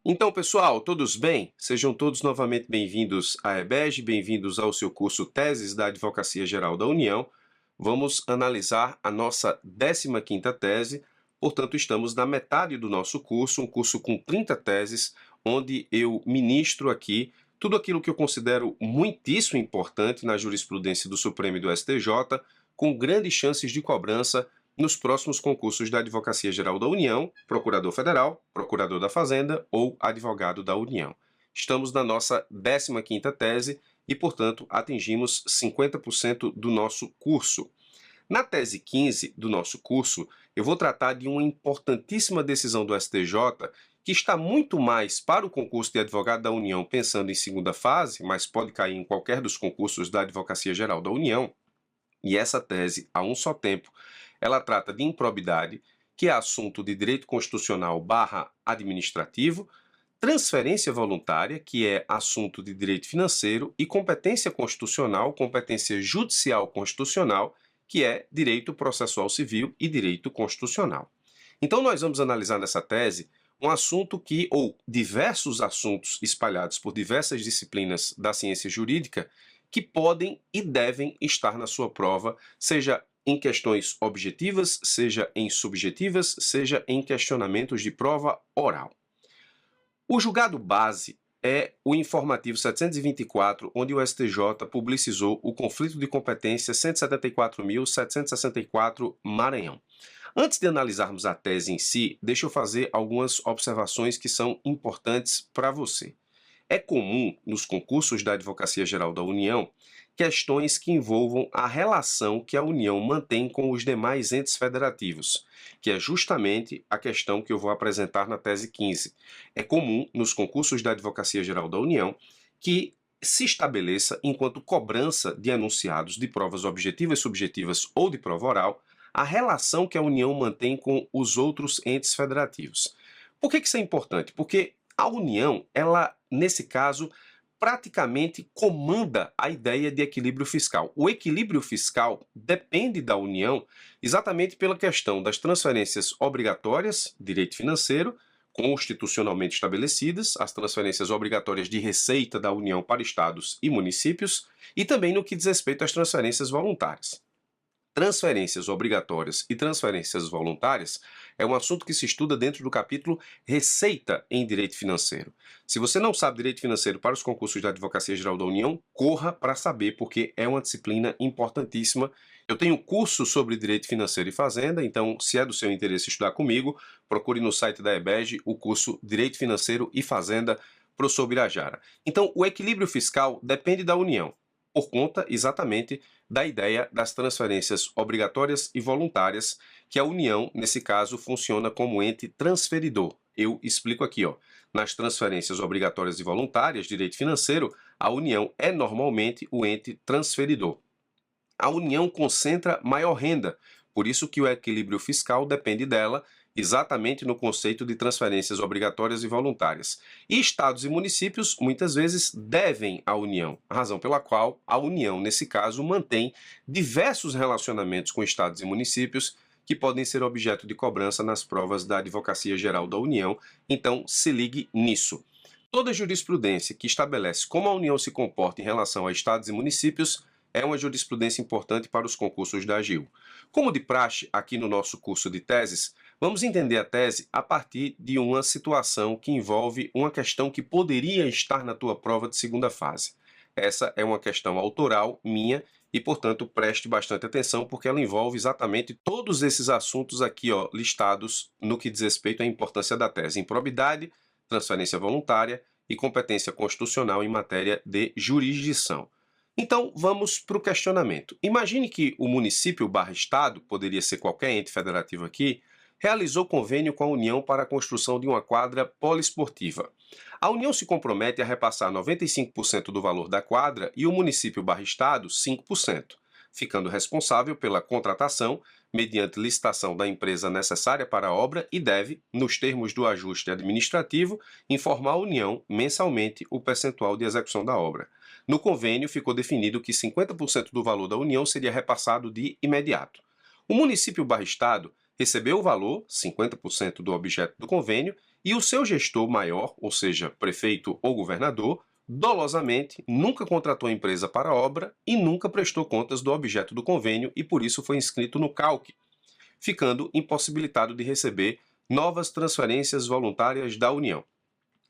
Então, pessoal, todos bem? Sejam todos novamente bem-vindos à EBEG, bem-vindos ao seu curso Teses da Advocacia Geral da União. Vamos analisar a nossa 15ª tese, portanto, estamos na metade do nosso curso, um curso com 30 teses, onde eu ministro aqui tudo aquilo que eu considero muitíssimo importante na jurisprudência do Supremo e do STJ, com grandes chances de cobrança nos próximos concursos da Advocacia Geral da União, Procurador Federal, Procurador da Fazenda ou Advogado da União. Estamos na nossa 15ª tese e, portanto, atingimos 50% do nosso curso. Na tese 15 do nosso curso, eu vou tratar de uma importantíssima decisão do STJ que está muito mais para o concurso de advogado da União pensando em segunda fase, mas pode cair em qualquer dos concursos da Advocacia Geral da União. E essa tese, a um só tempo, ela trata de improbidade, que é assunto de direito constitucional barra administrativo, transferência voluntária, que é assunto de direito financeiro, e competência constitucional, competência judicial constitucional, que é direito processual civil e direito constitucional. Então nós vamos analisar nessa tese um assunto que, ou diversos assuntos espalhados por diversas disciplinas da ciência jurídica, que podem e devem estar na sua prova, seja em questões objetivas, seja em subjetivas, seja em questionamentos de prova oral. O julgado base é o informativo 724, onde o STJ publicizou o conflito de competência 174.764 Maranhão. Antes de analisarmos a tese em si, deixa eu fazer algumas observações que são importantes para você. É comum, nos concursos da Advocacia Geral da União, questões que envolvam a relação que a União mantém com os demais entes federativos, que é justamente a questão que eu vou apresentar na tese 15. É comum, nos concursos da Advocacia Geral da União, que se estabeleça, enquanto cobrança de enunciados de provas objetivas, subjetivas ou de prova oral, a relação que a União mantém com os outros entes federativos. Por que isso é importante? Porque a União, ela, nesse caso, praticamente comanda a ideia de equilíbrio fiscal. O equilíbrio fiscal depende da União exatamente pela questão das transferências obrigatórias, direito financeiro, constitucionalmente estabelecidas, as transferências obrigatórias de receita da União para estados e municípios, e também no que diz respeito às transferências voluntárias. Transferências obrigatórias e transferências voluntárias é um assunto que se estuda dentro do capítulo Receita em Direito Financeiro. Se você não sabe direito financeiro para os concursos da Advocacia Geral da União, corra para saber, porque é uma disciplina importantíssima. Eu tenho curso sobre direito financeiro e fazenda, então, se é do seu interesse estudar comigo, procure no site da EBEG o curso Direito Financeiro e Fazenda, professor Birajara. Então, o equilíbrio fiscal depende da União, por conta exatamente da ideia das transferências obrigatórias e voluntárias, que a União, nesse caso, funciona como ente transferidor. Eu explico aqui, ó. Nas transferências obrigatórias e voluntárias, direito financeiro, a União é normalmente o ente transferidor. A União concentra maior renda, por isso que o equilíbrio fiscal depende dela, exatamente no conceito de transferências obrigatórias e voluntárias. E estados e municípios, muitas vezes, devem à União, razão pela qual a União, nesse caso, mantém diversos relacionamentos com estados e municípios que podem ser objeto de cobrança nas provas da Advocacia Geral da União, então se ligue nisso. Toda jurisprudência que estabelece como a União se comporta em relação a estados e municípios é uma jurisprudência importante para os concursos da AGU. Como de praxe aqui no nosso curso de teses, vamos entender a tese a partir de uma situação que envolve uma questão que poderia estar na tua prova de segunda fase. Essa é uma questão autoral minha e, portanto, preste bastante atenção porque ela envolve exatamente todos esses assuntos aqui, ó, listados no que diz respeito à importância da tese: improbidade, transferência voluntária e competência constitucional em matéria de jurisdição. Então, vamos para o questionamento. Imagine que o município barra estado, poderia ser qualquer ente federativo aqui, realizou convênio com a União para a construção de uma quadra poliesportiva. A União se compromete a repassar 95% do valor da quadra e o município barra estado 5%, ficando responsável pela contratação, mediante licitação da empresa necessária para a obra e deve, nos termos do ajuste administrativo, informar a União mensalmente o percentual de execução da obra. No convênio, ficou definido que 50% do valor da União seria repassado de imediato. O município barra estado recebeu o valor, 50% do objeto do convênio, e o seu gestor maior, ou seja, prefeito ou governador, dolosamente nunca contratou a empresa para a obra e nunca prestou contas do objeto do convênio e por isso foi inscrito no CALC, ficando impossibilitado de receber novas transferências voluntárias da União.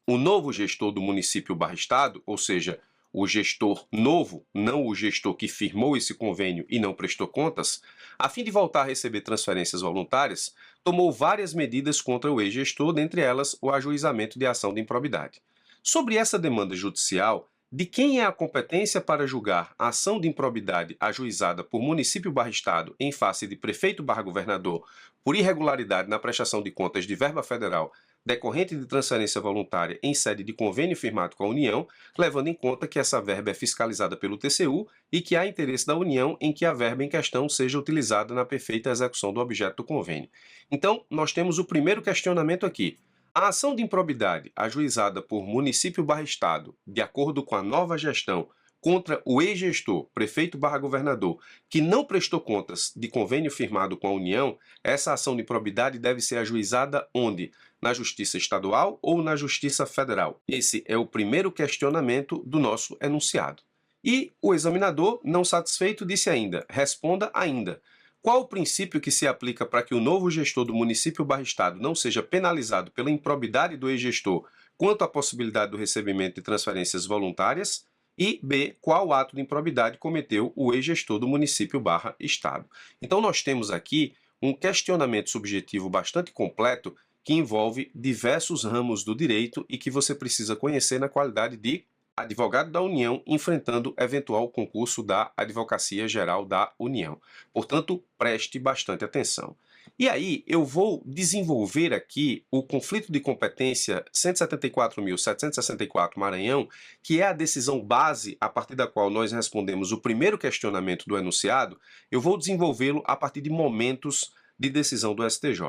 O novo gestor do município/estado, ou seja, o gestor novo, não o gestor que firmou esse convênio e não prestou contas, a fim de voltar a receber transferências voluntárias, tomou várias medidas contra o ex-gestor, dentre elas o ajuizamento de ação de improbidade. Sobre essa demanda judicial, de quem é a competência para julgar a ação de improbidade ajuizada por município/estado em face de prefeito/governador por irregularidade na prestação de contas de verba federal decorrente de transferência voluntária em sede de convênio firmado com a União, levando em conta que essa verba é fiscalizada pelo TCU e que há interesse da União em que a verba em questão seja utilizada na perfeita execução do objeto do convênio. Então, nós temos o primeiro questionamento aqui. A ação de improbidade ajuizada por município/estado, de acordo com a nova gestão, contra o ex-gestor, prefeito/governador, que não prestou contas de convênio firmado com a União, essa ação de improbidade deve ser ajuizada onde? Na Justiça Estadual ou na Justiça Federal? Esse é o primeiro questionamento do nosso enunciado. E o examinador, não satisfeito, disse ainda: responda ainda. Qual o princípio que se aplica para que o novo gestor do município/estado não seja penalizado pela improbidade do ex-gestor quanto à possibilidade do recebimento de transferências voluntárias? E B, qual ato de improbidade cometeu o ex-gestor do município/estado? Então nós temos aqui um questionamento subjetivo bastante completo que envolve diversos ramos do direito e que você precisa conhecer na qualidade de advogado da União enfrentando eventual concurso da Advocacia Geral da União. Portanto, preste bastante atenção. E aí, eu vou desenvolver aqui o conflito de competência 174.764 Maranhão, que é a decisão base a partir da qual nós respondemos o primeiro questionamento do enunciado. Eu vou desenvolvê-lo a partir de momentos de decisão do STJ.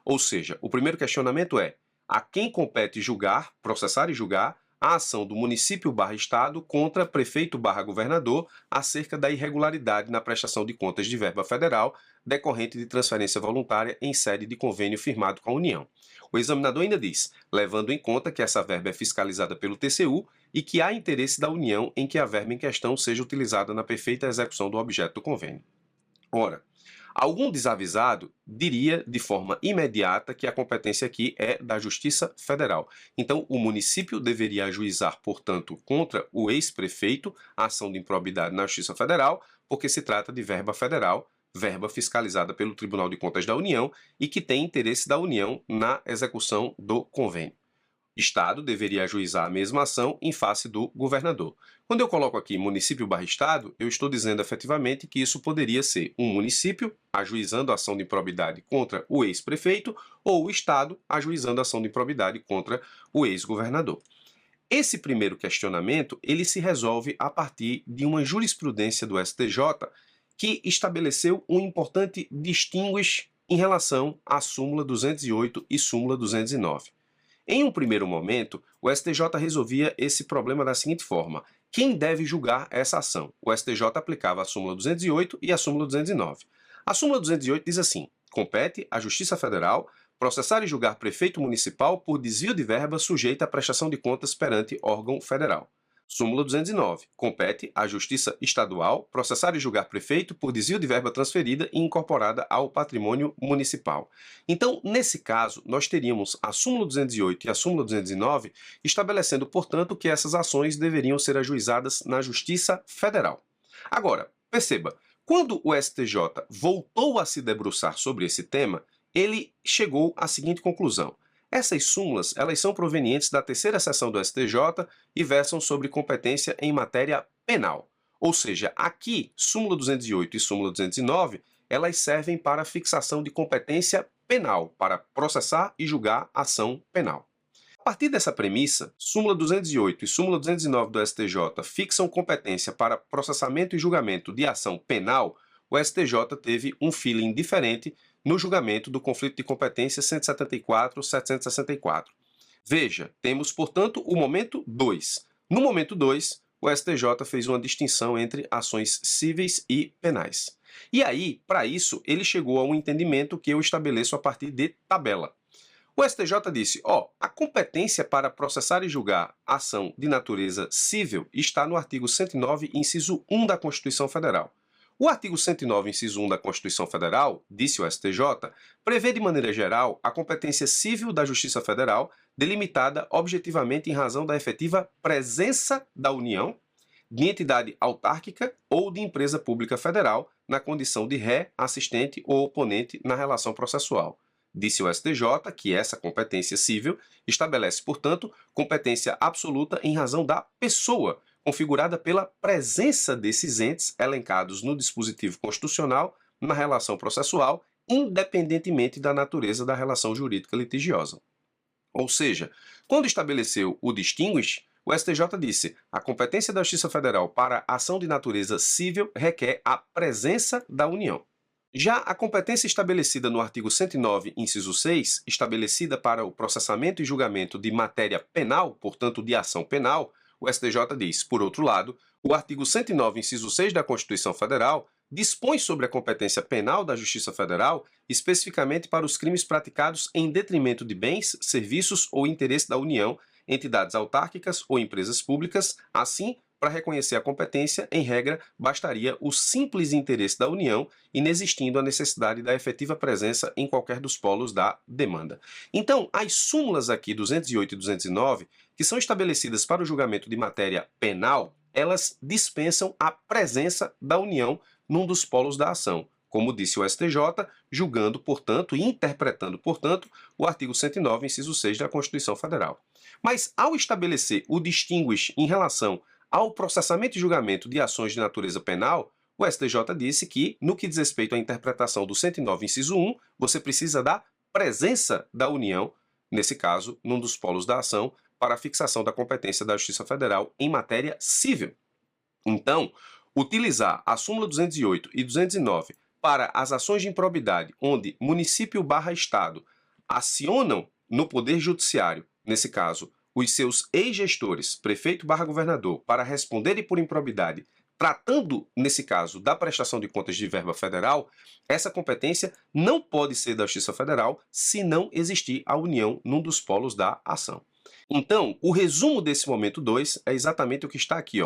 Ou seja, o primeiro questionamento é: a quem compete julgar, processar e julgar, a ação do município/estado contra prefeito/governador acerca da irregularidade na prestação de contas de verba federal decorrente de transferência voluntária em sede de convênio firmado com a União. O examinador ainda diz, levando em conta que essa verba é fiscalizada pelo TCU e que há interesse da União em que a verba em questão seja utilizada na perfeita execução do objeto do convênio. Ora, algum desavisado diria de forma imediata que a competência aqui é da Justiça Federal. Então, o município deveria ajuizar, portanto, contra o ex-prefeito a ação de improbidade na Justiça Federal, porque se trata de verba federal, verba fiscalizada pelo Tribunal de Contas da União e que tem interesse da União na execução do convênio. Estado deveria ajuizar a mesma ação em face do governador. Quando eu coloco aqui município/estado, eu estou dizendo efetivamente que isso poderia ser um município ajuizando a ação de improbidade contra o ex-prefeito ou o Estado ajuizando a ação de improbidade contra o ex-governador. Esse primeiro questionamento, ele se resolve a partir de uma jurisprudência do STJ que estabeleceu um importante distinguish em relação à súmula 208 e súmula 209. Em um primeiro momento, o STJ resolvia esse problema da seguinte forma: quem deve julgar essa ação? O STJ aplicava a súmula 208 e a súmula 209. A súmula 208 diz assim: compete à Justiça Federal processar e julgar prefeito municipal por desvio de verba sujeita à prestação de contas perante órgão federal. Súmula 209. Compete à Justiça Estadual processar e julgar prefeito por desvio de verba transferida e incorporada ao patrimônio municipal. Então, nesse caso, nós teríamos a súmula 208 e a súmula 209 estabelecendo, portanto, que essas ações deveriam ser ajuizadas na Justiça Federal. Agora, perceba, quando o STJ voltou a se debruçar sobre esse tema, ele chegou à seguinte conclusão: essas súmulas, elas são provenientes da terceira seção do STJ e versam sobre competência em matéria penal. Ou seja, aqui, súmula 208 e súmula 209, elas servem para fixação de competência penal, para processar e julgar ação penal. A partir dessa premissa, súmula 208 e súmula 209 do STJ fixam competência para processamento e julgamento de ação penal. O STJ teve um feeling diferente no julgamento do conflito de competência 174.764. Veja, temos, portanto, o momento 2. No momento 2, o STJ fez uma distinção entre ações cíveis e penais. E aí, para isso, ele chegou a um entendimento que eu estabeleço a partir de tabela. O STJ disse, a competência para processar e julgar ação de natureza civil está no artigo 109, inciso 1 da Constituição Federal. O artigo 109, inciso 1 da Constituição Federal, disse o STJ, prevê de maneira geral a competência civil da Justiça Federal, delimitada objetivamente em razão da efetiva presença da União, de entidade autárquica ou de empresa pública federal, na condição de ré, assistente ou oponente na relação processual. Disse o STJ que essa competência civil estabelece, portanto, competência absoluta em razão da pessoa, configurada pela presença desses entes elencados no dispositivo constitucional na relação processual, independentemente da natureza da relação jurídica litigiosa. Ou seja, quando estabeleceu o distinguish, o STJ disse: a competência da Justiça Federal para ação de natureza civil requer a presença da União. Já a competência estabelecida no artigo 109, inciso 6, estabelecida para o processamento e julgamento de matéria penal, portanto de ação penal, o STJ diz, por outro lado, o artigo 109, inciso 6 da Constituição Federal dispõe sobre a competência penal da Justiça Federal especificamente para os crimes praticados em detrimento de bens, serviços ou interesse da União, entidades autárquicas ou empresas públicas. Assim, para reconhecer a competência, em regra, bastaria o simples interesse da União, inexistindo a necessidade da efetiva presença em qualquer dos polos da demanda. Então, as súmulas aqui 208 e 209, que são estabelecidas para o julgamento de matéria penal, elas dispensam a presença da União num dos polos da ação, como disse o STJ, julgando, portanto, e interpretando, portanto, o artigo 109, inciso 6 da Constituição Federal. Mas, ao estabelecer o distinguish em relação ao processamento e julgamento de ações de natureza penal, o STJ disse que, no que diz respeito à interpretação do 109, inciso 1, você precisa da presença da União, nesse caso, num dos polos da ação, para a fixação da competência da Justiça Federal em matéria civil. Então, utilizar a súmula 208 e 209 para as ações de improbidade, onde município/estado acionam no Poder Judiciário, nesse caso, os seus ex-gestores, prefeito/governador, para responderem por improbidade, tratando, nesse caso, da prestação de contas de verba federal, essa competência não pode ser da Justiça Federal se não existir a União num dos polos da ação. Então, o resumo desse momento 2 é exatamente o que está aqui,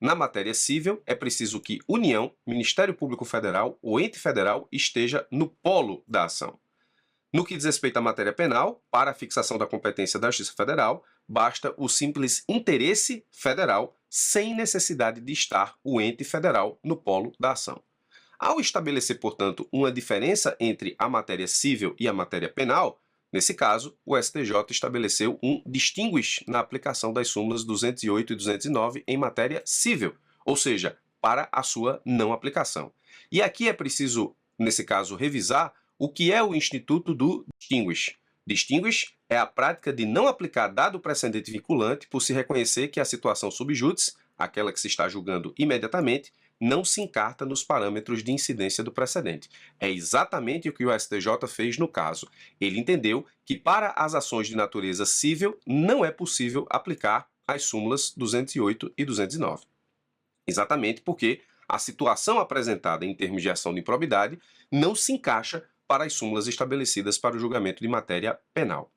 Na matéria civil, é preciso que União, Ministério Público Federal ou ente federal esteja no polo da ação. No que diz respeito à matéria penal, para a fixação da competência da Justiça Federal, basta o simples interesse federal, sem necessidade de estar o ente federal no polo da ação. Ao estabelecer, portanto, uma diferença entre a matéria civil e a matéria penal, nesse caso, o STJ estabeleceu um distinguish na aplicação das súmulas 208 e 209 em matéria civil, ou seja, para a sua não aplicação. E aqui é preciso, nesse caso, revisar o que é o instituto do distinguish. Distinguish é a prática de não aplicar dado precedente vinculante por se reconhecer que a situação sub judice, aquela que se está julgando imediatamente, não se encarta nos parâmetros de incidência do precedente. É exatamente o que o STJ fez no caso. Ele entendeu que para as ações de natureza civil não é possível aplicar as súmulas 208 e 209. Exatamente porque a situação apresentada em termos de ação de improbidade não se encaixa para as súmulas estabelecidas para o julgamento de matéria penal.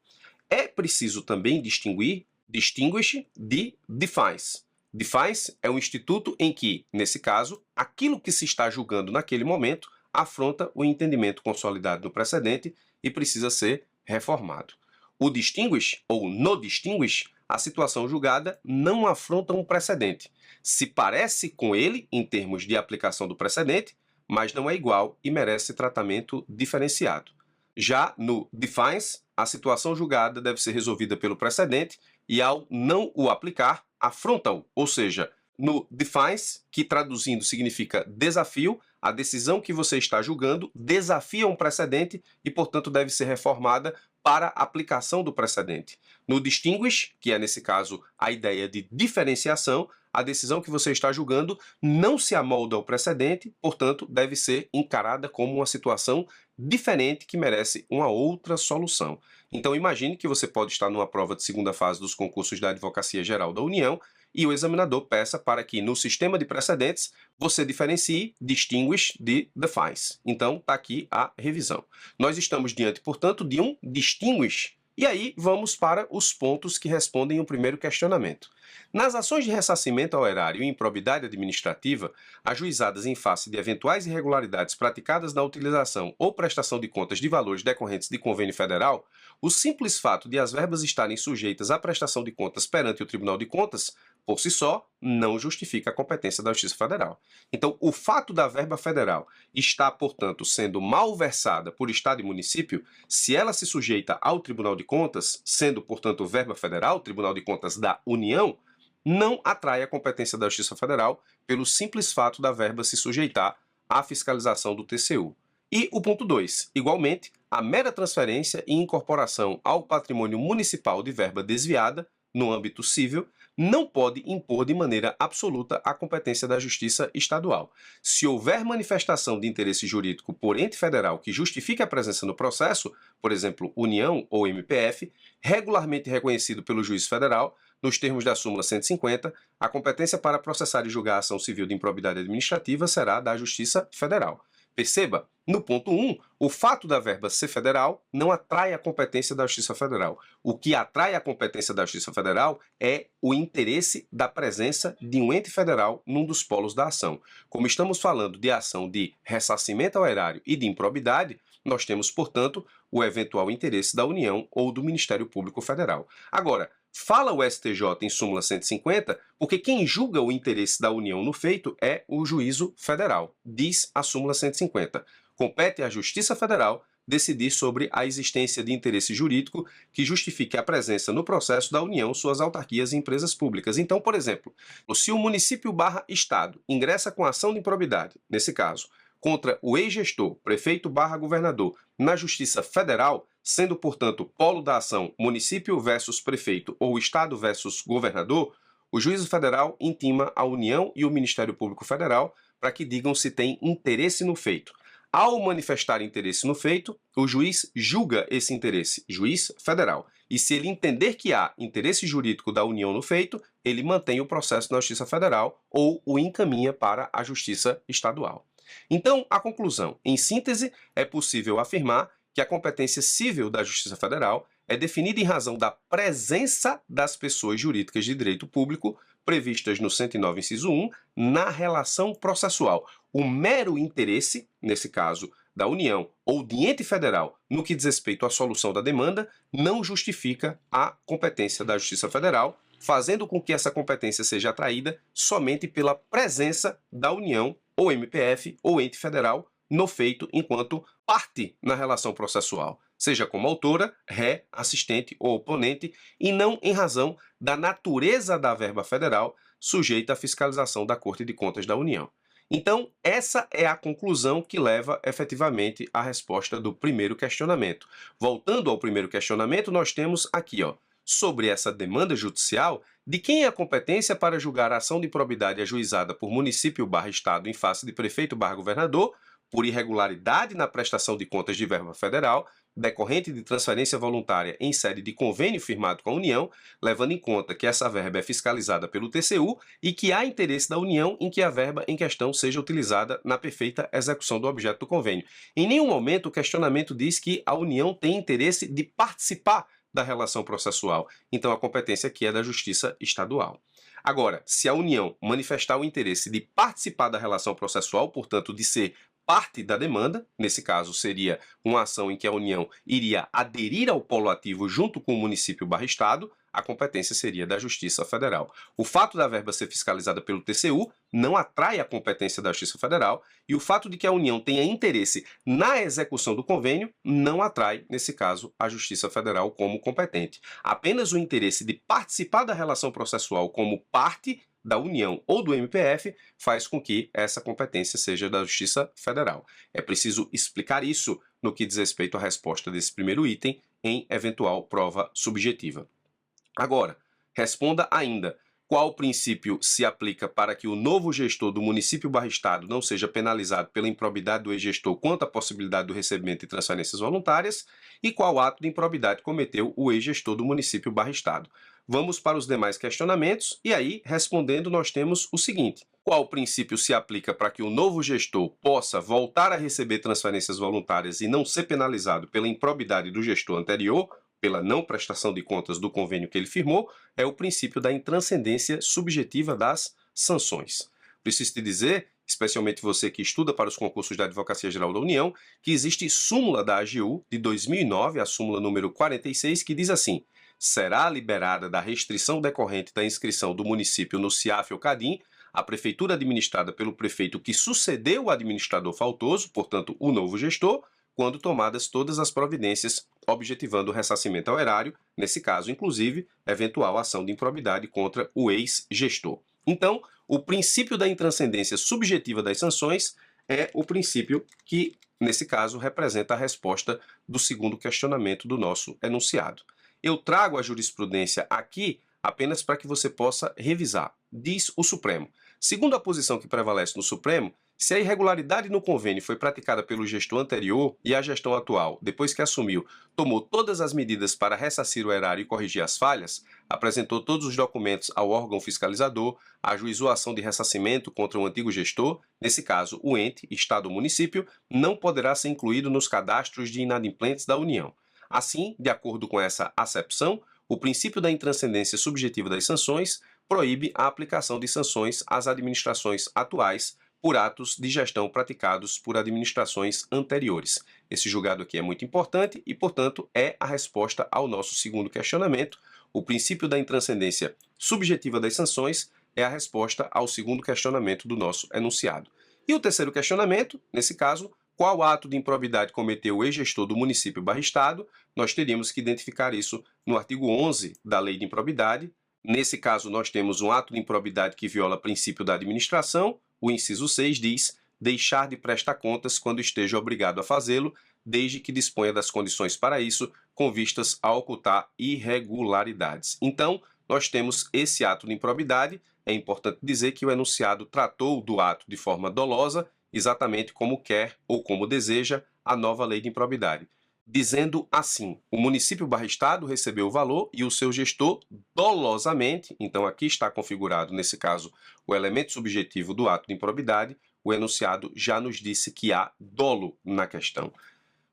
É preciso também distinguish de defines. Defines é um instituto em que, nesse caso, aquilo que se está julgando naquele momento afronta o entendimento consolidado no precedente e precisa ser reformado. O distinguish, ou no distinguish, a situação julgada não afronta um precedente. Se parece com ele em termos de aplicação do precedente, mas não é igual e merece tratamento diferenciado. Já no defines, a situação julgada deve ser resolvida pelo precedente e, ao não o aplicar, afronta-o, ou seja, no defines, que traduzindo significa desafio, a decisão que você está julgando desafia um precedente e, portanto, deve ser reformada para aplicação do precedente. No distinguish, que é nesse caso a ideia de diferenciação, a decisão que você está julgando não se amolda ao precedente, portanto, deve ser encarada como uma situação diferente que merece uma outra solução. Então, imagine que você pode estar numa prova de segunda fase dos concursos da Advocacia Geral da União e o examinador peça para que, no sistema de precedentes, você diferencie distinguish de defines. Então, está aqui a revisão. Nós estamos diante, portanto, de um distinguish E aí vamos para os pontos que respondem o primeiro questionamento. Nas ações de ressarcimento ao erário e improbidade administrativa, ajuizadas em face de eventuais irregularidades praticadas na utilização ou prestação de contas de valores decorrentes de convênio federal, o simples fato de as verbas estarem sujeitas à prestação de contas perante o Tribunal de Contas, por si só, não justifica a competência da Justiça Federal. Então, o fato da verba federal estar, portanto, sendo malversada por Estado e município, se ela se sujeita ao Tribunal de Contas, sendo, portanto, verba federal, Tribunal de Contas da União, não atrai a competência da Justiça Federal pelo simples fato da verba se sujeitar à fiscalização do TCU. E o ponto 2, igualmente, a mera transferência e incorporação ao patrimônio municipal de verba desviada, no âmbito civil, não pode impor de maneira absoluta a competência da Justiça Estadual. Se houver manifestação de interesse jurídico por ente federal que justifique a presença no processo, por exemplo, União ou MPF, regularmente reconhecido pelo juiz federal, nos termos da súmula 150, a competência para processar e julgar a ação civil de improbidade administrativa será da Justiça Federal. Perceba, no ponto 1, o fato da verba ser federal não atrai a competência da Justiça Federal. O que atrai a competência da Justiça Federal é o interesse da presença de um ente federal num dos polos da ação. Como estamos falando de ação de ressarcimento ao erário e de improbidade, nós temos, portanto, o eventual interesse da União ou do Ministério Público Federal. Agora, fala o STJ em súmula 150, porque quem julga o interesse da União no feito é o juízo federal, diz a súmula 150. Compete à Justiça Federal decidir sobre a existência de interesse jurídico que justifique a presença no processo da União, suas autarquias e empresas públicas. Então, por exemplo, se o município/estado ingressa com ação de improbidade, nesse caso, contra o ex-gestor, prefeito/governador, na Justiça Federal, sendo, portanto, polo da ação município versus prefeito ou estado versus governador, o juízo federal intima a União e o Ministério Público Federal para que digam se tem interesse no feito. Ao manifestar interesse no feito, o juiz julga esse interesse, juiz federal. E se ele entender que há interesse jurídico da União no feito, ele mantém o processo na Justiça Federal ou o encaminha para a Justiça Estadual. Então, a conclusão, em síntese, é possível afirmar que a competência civil da Justiça Federal é definida em razão da presença das pessoas jurídicas de direito público previstas no 109, inciso 1, na relação processual. O mero interesse, nesse caso, da União ou de ente federal no que diz respeito à solução da demanda, não justifica a competência da Justiça Federal, fazendo com que essa competência seja atraída somente pela presença da União ou MPF ou ente federal no feito enquanto parte na relação processual, seja como autora, ré, assistente ou oponente, e não em razão da natureza da verba federal sujeita à fiscalização da Corte de Contas da União. Então, essa é a conclusão que leva efetivamente à resposta do primeiro questionamento. Voltando ao primeiro questionamento, nós temos aqui, sobre essa demanda judicial, de quem é a competência para julgar a ação de improbidade ajuizada por município/estado em face de prefeito/governador por irregularidade na prestação de contas de verba federal, decorrente de transferência voluntária em sede de convênio firmado com a União, levando em conta que essa verba é fiscalizada pelo TCU e que há interesse da União em que a verba em questão seja utilizada na perfeita execução do objeto do convênio. Em nenhum momento o questionamento diz que a União tem interesse de participar da relação processual. Então a competência aqui é da Justiça Estadual. Agora, se a União manifestar o interesse de participar da relação processual, portanto de ser parte da demanda, nesse caso seria uma ação em que a União iria aderir ao polo ativo junto com o município/estado, a competência seria da Justiça Federal. O fato da verba ser fiscalizada pelo TCU não atrai a competência da Justiça Federal e o fato de que a União tenha interesse na execução do convênio não atrai, nesse caso, a Justiça Federal como competente. Apenas o interesse de participar da relação processual como parte da União ou do MPF faz com que essa competência seja da Justiça Federal. É preciso explicar isso no que diz respeito à resposta desse primeiro item em eventual prova subjetiva. Agora, responda ainda qual princípio se aplica para que o novo gestor do município/estado não seja penalizado pela improbidade do ex-gestor quanto à possibilidade do recebimento de transferências voluntárias e qual ato de improbidade cometeu o ex-gestor do município/estado. Vamos para os demais questionamentos e aí, respondendo, nós temos o seguinte: qual princípio se aplica para que o novo gestor possa voltar a receber transferências voluntárias e não ser penalizado pela improbidade do gestor anterior? pela não prestação de contas do convênio que ele firmou, é o princípio da intranscendência subjetiva das sanções. Preciso te dizer, especialmente você que estuda para os concursos da Advocacia Geral da União, que existe súmula da AGU de 2009, a súmula número 46, que diz assim: será liberada da restrição decorrente da inscrição do município no CIAF ou CADIM a prefeitura administrada pelo prefeito que sucedeu o administrador faltoso, portanto, o novo gestor, quando tomadas todas as providências objetivando o ressarcimento ao erário, nesse caso, inclusive, eventual ação de improbidade contra o ex-gestor. Então, o princípio da intranscendência subjetiva das sanções é o princípio que, nesse caso, representa a resposta do segundo questionamento do nosso enunciado. Eu trago a jurisprudência aqui apenas para que você possa revisar. Diz o Supremo: segundo a posição que prevalece no Supremo, se a irregularidade no convênio foi praticada pelo gestor anterior e a gestão atual, depois que assumiu, tomou todas as medidas para ressarcir o erário e corrigir as falhas, apresentou todos os documentos ao órgão fiscalizador, ajuizou a ação de ressarcimento contra o antigo gestor, nesse caso, o ente, Estado ou município, não poderá ser incluído nos cadastros de inadimplentes da União. Assim, de acordo com essa acepção, o princípio da intranscendência subjetiva das sanções proíbe a aplicação de sanções às administrações atuais por atos de gestão praticados por administrações anteriores. Esse julgado aqui é muito importante e, portanto, é a resposta ao nosso segundo questionamento. O princípio da intranscendência subjetiva das sanções é a resposta ao segundo questionamento do nosso enunciado. E o terceiro questionamento, nesse caso, qual ato de improbidade cometeu o ex-gestor do município barra-estado? Nós teríamos que identificar isso no artigo 11 da Lei de Improbidade. Nesse caso, nós temos um ato de improbidade que viola princípio da administração. O inciso 6 diz: deixar de prestar contas quando esteja obrigado a fazê-lo, desde que disponha das condições para isso, com vistas a ocultar irregularidades. Então, nós temos esse ato de improbidade. É importante dizer que o enunciado tratou do ato de forma dolosa, exatamente como quer ou como deseja a nova lei de improbidade. Dizendo assim: o município barra-estado recebeu o valor e o seu gestor dolosamente, então aqui está configurado, nesse caso, o elemento subjetivo do ato de improbidade, o enunciado já nos disse que há dolo na questão.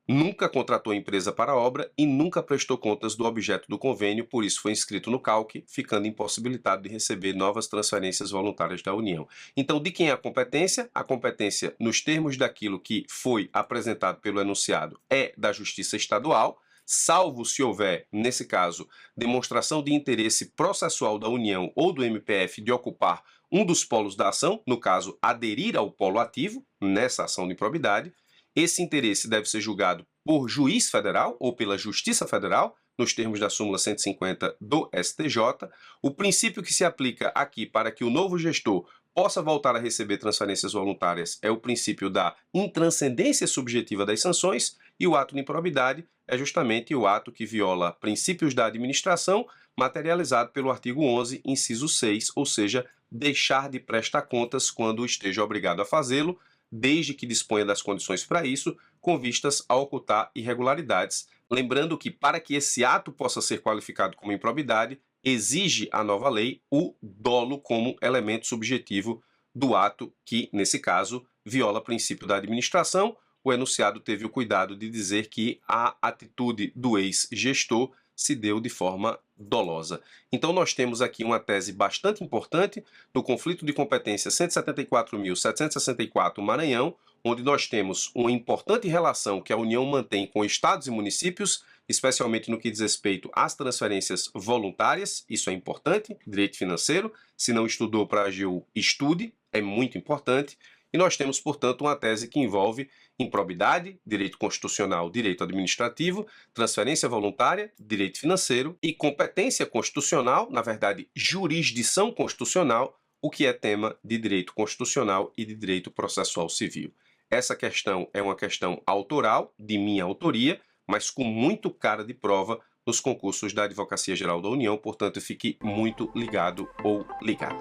Nunca contratou empresa para a obra e nunca prestou contas do objeto do convênio, por isso foi inscrito no CALC, ficando impossibilitado de receber novas transferências voluntárias da União. Então, de quem é a competência? A competência, nos termos daquilo que foi apresentado pelo enunciado, é da Justiça Estadual, salvo se houver, nesse caso, demonstração de interesse processual da União ou do MPF de ocupar um dos polos da ação, no caso, aderir ao polo ativo, nessa ação de improbidade. Esse interesse deve ser julgado por juiz federal ou pela Justiça Federal, nos termos da súmula 150 do STJ. O princípio que se aplica aqui para que o novo gestor possa voltar a receber transferências voluntárias é o princípio da intranscendência subjetiva das sanções, e o ato de improbidade é justamente o ato que viola princípios da administração, materializado pelo artigo 11, inciso 6, ou seja, deixar de prestar contas quando esteja obrigado a fazê-lo, desde que disponha das condições para isso, com vistas a ocultar irregularidades. Lembrando que, para que esse ato possa ser qualificado como improbidade, exige a nova lei o dolo como elemento subjetivo do ato que, nesse caso, viola o princípio da administração. O enunciado teve o cuidado de dizer que a atitude do ex-gestor se deu de forma dolosa. Então, nós temos aqui uma tese bastante importante no conflito de competência 174.764 Maranhão, onde nós temos uma importante relação que a União mantém com estados e municípios, especialmente no que diz respeito às transferências voluntárias. Isso é importante, direito financeiro. Se não estudou para a AGU, estude, é muito importante. E nós temos, portanto, uma tese que envolve improbidade, direito constitucional, direito administrativo, transferência voluntária, direito financeiro e competência constitucional, na verdade, jurisdição constitucional, o que é tema de direito constitucional e de direito processual civil. Essa questão é uma questão autoral, de minha autoria, mas com muito cara de prova nos concursos da Advocacia Geral da União, portanto, fique muito ligado ou ligada.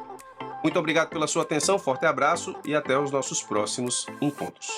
Muito obrigado pela sua atenção, forte abraço e até os nossos próximos encontros.